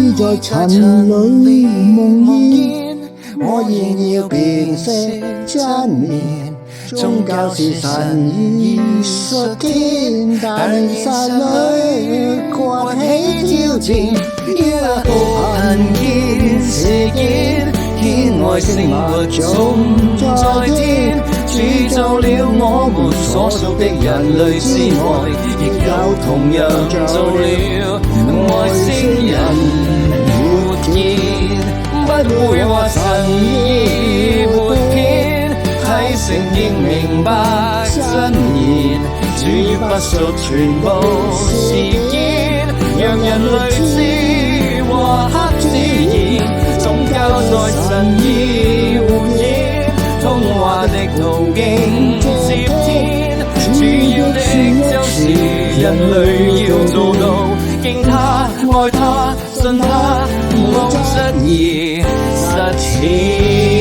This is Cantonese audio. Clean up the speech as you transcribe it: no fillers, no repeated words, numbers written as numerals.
已在塵裏夢煙，我仍要辨識真言。宗教是神意術天，但現實裏崛起挑戰。貧賤事件，天外星物總在天，鑄造了我們所屬的人類之外，亦有同樣做了外星人活現。不會話神意活偏，睇聖經明白真言，主要不述全部事件，讓人類知和黑之言，宗教在神意活現，通話的途徑接天，主要的就是人類要做到敬他、愛他、信他，無質疑實踐。